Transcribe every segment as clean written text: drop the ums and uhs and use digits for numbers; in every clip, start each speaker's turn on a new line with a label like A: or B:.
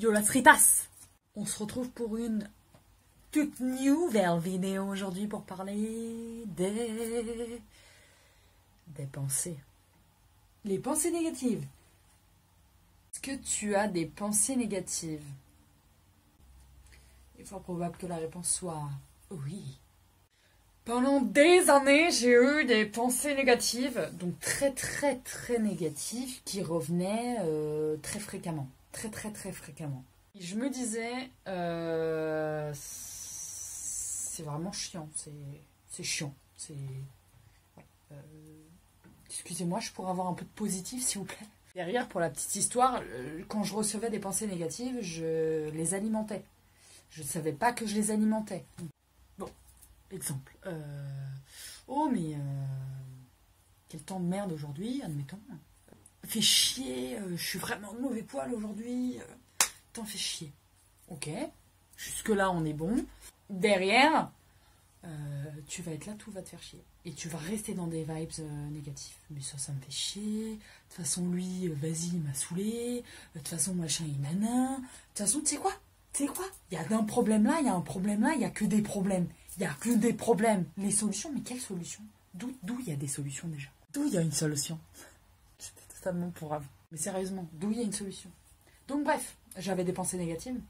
A: Yo las fritas! On se retrouve pour une toute nouvelle vidéo aujourd'hui pour parler des pensées. Les pensées négatives. Est-ce que tu as des pensées négatives? Il est fort probable que la réponse soit oui. Pendant des années, j'ai eu des pensées négatives, donc très négatives, qui revenaient très fréquemment. Très fréquemment. Et je me disais, c'est vraiment chiant, c'est chiant. Ouais, excusez-moi, je pourrais avoir un peu de positif, s'il vous plaît. Derrière, pour la petite histoire, quand je recevais des pensées négatives, je les alimentais. Je ne savais pas que je les alimentais. Bon, exemple. Oh, mais quel temps de merde aujourd'hui, admettons. Fait chier, je suis vraiment de mauvais poil aujourd'hui. T'en fais chier. Ok, jusque-là, on est bon. Derrière, tu vas être là, tout va te faire chier. Et tu vas rester dans des vibes négatifs. Mais ça me fait chier. De toute façon, lui, vas-y, il m'a saoulé. De toute façon, machin, il nanan. De toute façon, tu sais quoi? Il y a un problème là, il y a un problème là, il n'y a que des problèmes. Il n'y a que des problèmes. Les solutions, mais quelles solutions? D'où il y a des solutions déjà? D'où il y a une solution? C'était totalement pour avant. Mais sérieusement, d'où il y a une solution? Donc bref, j'avais des pensées négatives.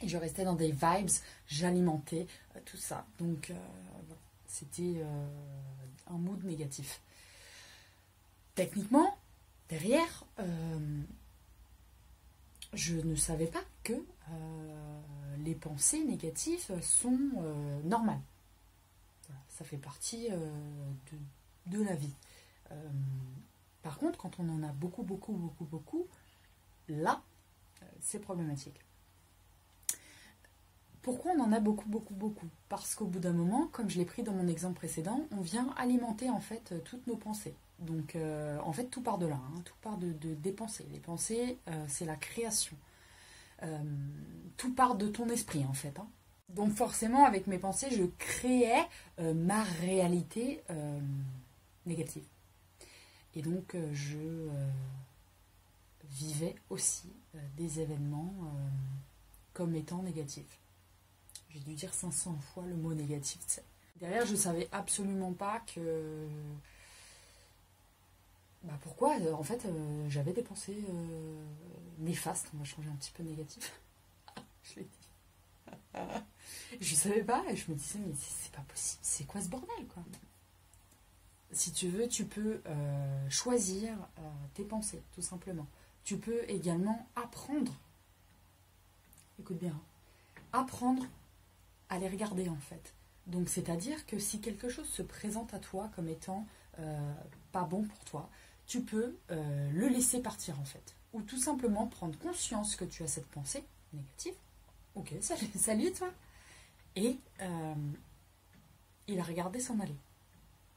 A: Et je restais dans des vibes, j'alimentais tout ça. Donc voilà, c'était un mood négatif. Techniquement, derrière, je ne savais pas que les pensées négatives sont normales. Voilà, ça fait partie de la vie. Par contre, quand on en a beaucoup, là, c'est problématique. Pourquoi on en a beaucoup? Parce qu'au bout d'un moment, comme je l'ai pris dans mon exemple précédent, on vient alimenter en fait toutes nos pensées. Donc en fait tout part de là, hein, tout part des pensées. Les pensées, c'est la création. Tout part de ton esprit en fait. Hein. Donc forcément avec mes pensées, je créais ma réalité négative. Et donc je vivais aussi des événements comme étant négatifs. J'ai dû dire 500 fois le mot négatif. T'sais. Derrière, je ne savais absolument pas que... Bah pourquoi en fait, j'avais des pensées néfastes. On va changer un petit peu négatif. Je l'ai dit. Je ne savais pas et je me disais, mais c'est pas possible. C'est quoi ce bordel, quoi? Si tu veux, tu peux choisir tes pensées, tout simplement. Tu peux également apprendre. Écoute bien. Apprendre à les regarder en fait. Donc c'est-à-dire que si quelque chose se présente à toi comme étant pas bon pour toi, tu peux le laisser partir en fait. Ou tout simplement prendre conscience que tu as cette pensée négative. Ok, salut toi. Et la regarder s'en aller.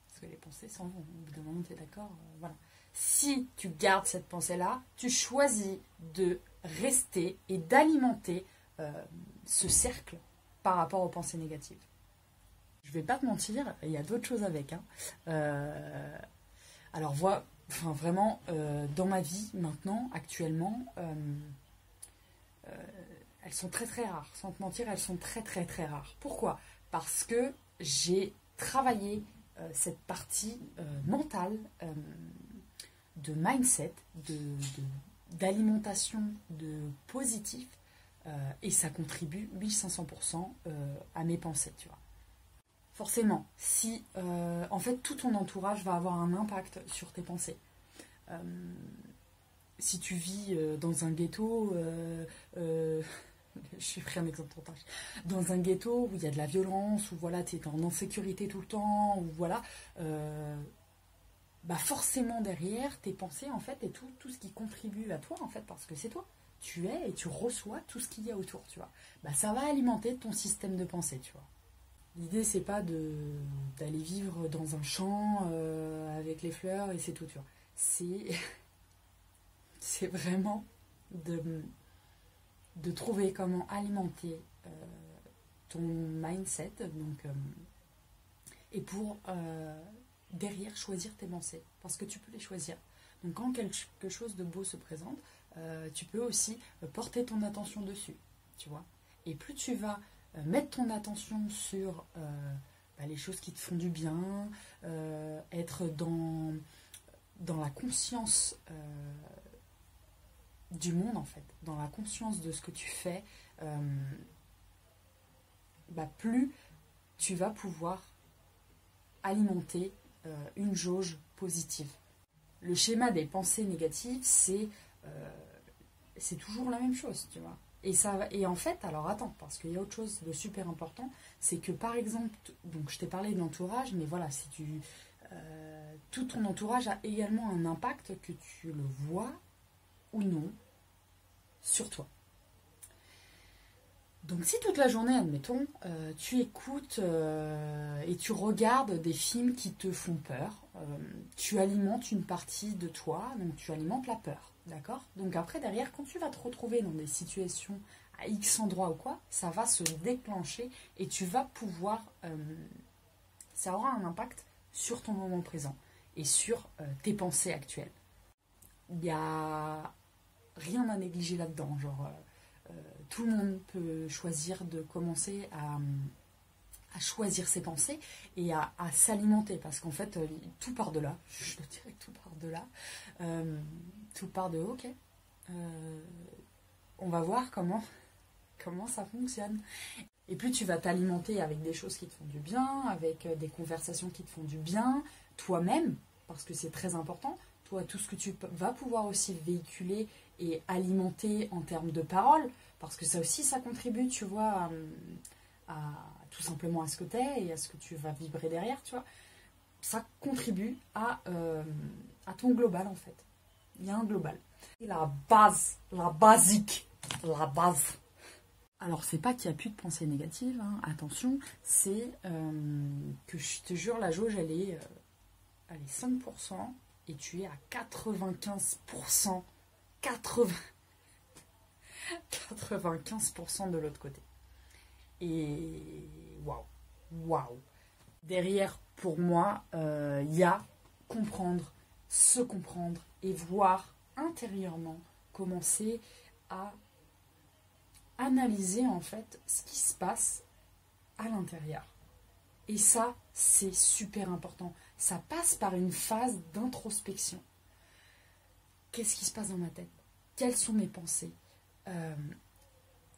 A: Parce que les pensées s'en vont. Au bout d'un moment, tu es d'accord, voilà. Si tu gardes cette pensée-là, tu choisis de rester et d'alimenter ce cercle par rapport aux pensées négatives. Je vais pas te mentir, il y a d'autres choses avec. Hein. Alors vraiment, dans ma vie maintenant, actuellement, elles sont très rares. Sans te mentir, elles sont très rares. Pourquoi? Parce que j'ai travaillé cette partie mentale de mindset, d'alimentation, de positif. Et ça contribue 1500% à mes pensées, tu vois. Forcément, si en fait tout ton entourage va avoir un impact sur tes pensées. Si tu vis dans un ghetto, je suis pris un exemple trop tard. Dans un ghetto où il y a de la violence, où voilà, tu es en insécurité tout le temps, où voilà, bah forcément derrière tes pensées en fait et tout ce qui contribue à toi en fait, parce que c'est toi. Tu es et tu reçois tout ce qu'il y a autour, tu vois. Bah, ça va alimenter ton système de pensée, tu vois. L'idée, c'est pas d'aller vivre dans un champ avec les fleurs et c'est tout, tu vois. C'est vraiment de trouver comment alimenter ton mindset, donc, et pour derrière choisir tes pensées, parce que tu peux les choisir. Donc quand quelque chose de beau se présente, tu peux aussi porter ton attention dessus, tu vois. Et plus tu vas mettre ton attention sur les choses qui te font du bien, être dans la conscience du monde, en fait, dans la conscience de ce que tu fais, plus tu vas pouvoir alimenter une jauge positive. Le schéma des pensées négatives, c'est toujours la même chose, tu vois. Et en fait, alors attends, parce qu'il y a autre chose de super important, c'est que par exemple, donc je t'ai parlé de l'entourage, mais voilà, si tout ton entourage a également un impact, que tu le vois ou non, sur toi. Donc si toute la journée, admettons, tu écoutes et tu regardes des films qui te font peur, tu alimentes une partie de toi, donc tu alimentes la peur, d'accord? Donc après, derrière, quand tu vas te retrouver dans des situations à X endroits ou quoi, ça va se déclencher et tu vas pouvoir... ça aura un impact sur ton moment présent et sur tes pensées actuelles. Il n'y a rien à négliger là-dedans, genre... tout le monde peut choisir de commencer à choisir ses pensées et à s'alimenter, parce qu'en fait tout part de là, je le dirais, tout part de là, tout part de ok, on va voir comment ça fonctionne. Et plus tu vas t'alimenter avec des choses qui te font du bien, avec des conversations qui te font du bien, toi-même, parce que c'est très important, toi, tout ce que tu vas pouvoir aussi véhiculer et alimenter en termes de paroles, parce que ça aussi, ça contribue, tu vois, à tout simplement à ce que tu es et à ce que tu vas vibrer derrière, tu vois. Ça contribue à ton global, en fait. Il y a un global. Et la base, la basique, la base. Alors, c'est pas qu'il n'y a plus de pensée négative, hein, attention, c'est que je te jure, la jauge, elle est 5%, et tu es à 95%, 95% de l'autre côté. Et waouh. Derrière, pour moi, il y a se comprendre et voir intérieurement, commencer à analyser en fait ce qui se passe à l'intérieur. Et ça, c'est super important. Ça passe par une phase d'introspection. Qu'est-ce qui se passe dans ma tête? Quelles sont mes pensées?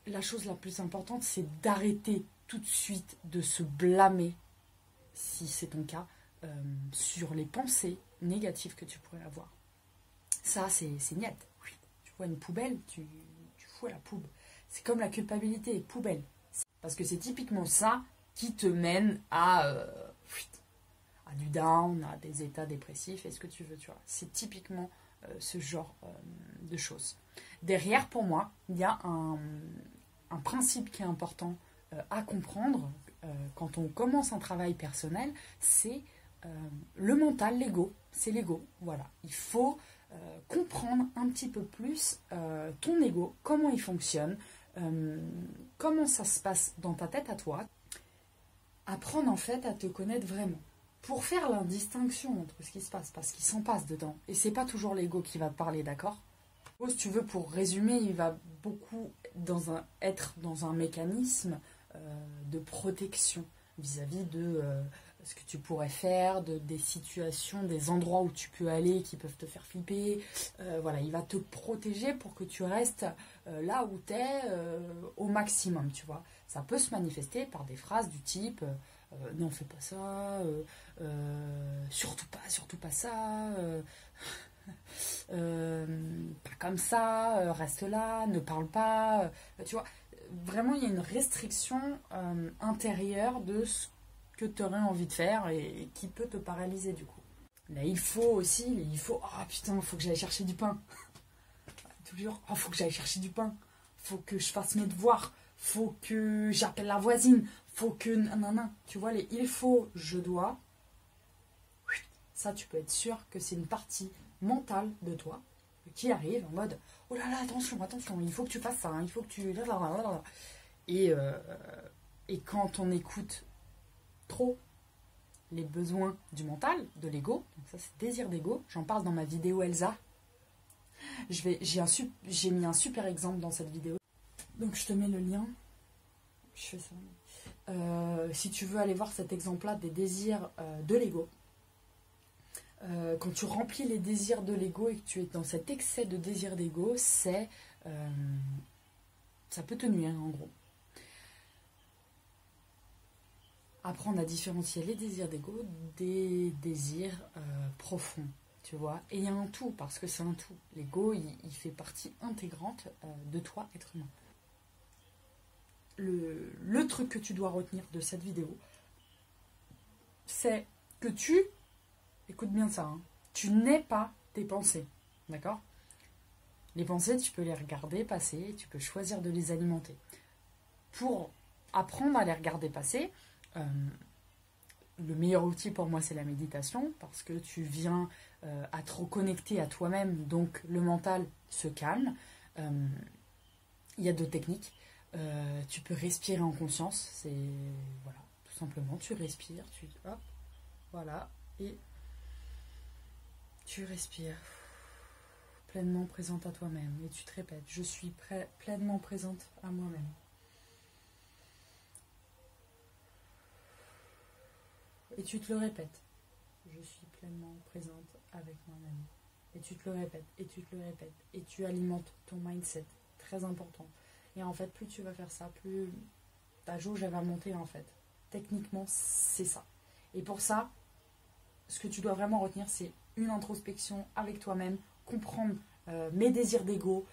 A: La chose la plus importante, c'est d'arrêter tout de suite de se blâmer, si c'est ton cas, sur les pensées négatives que tu pourrais avoir. Ça, c'est niet. Tu vois une poubelle, tu fous à la poube. C'est comme la culpabilité, poubelle. Parce que c'est typiquement ça qui te mène à du down, à des états dépressifs, et ce que tu veux, tu vois. C'est typiquement ce genre de choses. Derrière, pour moi, il y a un principe qui est important à comprendre quand on commence un travail personnel, c'est le mental, l'ego. C'est l'ego, voilà. Il faut comprendre un petit peu plus ton ego, comment il fonctionne, comment ça se passe dans ta tête à toi. Apprendre en fait à te connaître vraiment. Pour faire la distinction entre ce qui se passe, parce qu'il s'en passe dedans. Et c'est pas toujours l'ego qui va te parler, d'accord? Si tu veux, pour résumer, il va beaucoup être dans un mécanisme de protection vis-à-vis de ce que tu pourrais faire, des situations, des endroits où tu peux aller qui peuvent te faire flipper. Voilà, il va te protéger pour que tu restes là où tu es au maximum, tu vois. Ça peut se manifester par des phrases du type non, fais pas ça, surtout pas ça, pas comme ça, reste là, ne parle pas, tu vois. Vraiment, il y a une restriction intérieure de ce que tu aurais envie de faire et qui peut te paralyser du coup. Là, il faut, oh putain, faut que j'aille chercher du pain. Toujours, oh, faut que j'aille chercher du pain. Faut que je fasse mes devoirs. Faut que j'appelle la voisine. Faut que... Nanana. Tu vois, il faut, je dois. Ça, tu peux être sûr que c'est une partie mentale de toi qui arrive en mode oh là là, attention, il faut que tu fasses ça, hein, il faut que tu... Et quand on écoute trop les besoins du mental, de l'ego, donc ça c'est désir d'ego, j'en parle dans ma vidéo Elsa, J'ai mis un super exemple dans cette vidéo. Donc je te mets le lien. Je fais ça. Si tu veux aller voir cet exemple-là des désirs de l'ego. Quand tu remplis les désirs de l'ego et que tu es dans cet excès de désir d'ego, ça peut te nuire en gros. Apprendre à différencier les désirs d'ego des désirs profonds, tu vois. Et il y a un tout, parce que c'est un tout. L'ego, il fait partie intégrante de toi, être humain. Le truc que tu dois retenir de cette vidéo, c'est que écoute bien ça, hein, tu n'es pas tes pensées, d'accord? Les pensées, tu peux les regarder passer, tu peux choisir de les alimenter. Pour apprendre à les regarder passer, le meilleur outil pour moi c'est la méditation, parce que tu viens à te reconnecter à toi-même, donc le mental se calme. Il y a d'autres techniques. Tu peux respirer en conscience, c'est voilà, tout simplement tu respires, hop, voilà, et tu respires pleinement présente à toi-même et tu te répètes, je suis pleinement présente à moi-même. Et tu te le répètes. Je suis pleinement présente avec moi-même. Et tu te le répètes, et tu te le répètes. Et tu alimentes ton mindset. Très important. Et en fait, plus tu vas faire ça, plus ta jauge elle va monter en fait. Techniquement, c'est ça. Et pour ça, ce que tu dois vraiment retenir, c'est une introspection avec toi-même. Comprendre mes désirs d'ego,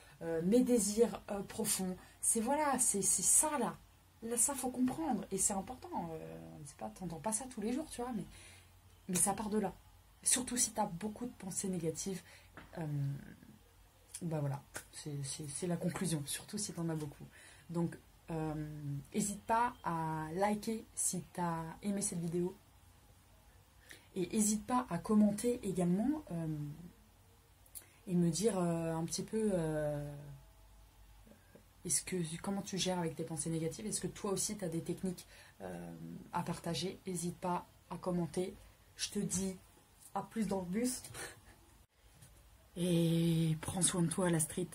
A: mes désirs profonds. C'est ça là. Là, ça, faut comprendre. Et c'est important. T'entends pas ça tous les jours, tu vois, mais ça part de là. Surtout si tu as beaucoup de pensées négatives. Bah voilà, c'est la conclusion. Surtout si tu en as beaucoup. Donc, n'hésite pas à liker si tu as aimé cette vidéo. Et n'hésite pas à commenter également. Et me dire un petit peu... comment tu gères avec tes pensées négatives? Est-ce que toi aussi tu as des techniques à partager? N'hésite pas à commenter. Je te dis à plus dans le bus. Et prends soin de toi, la street.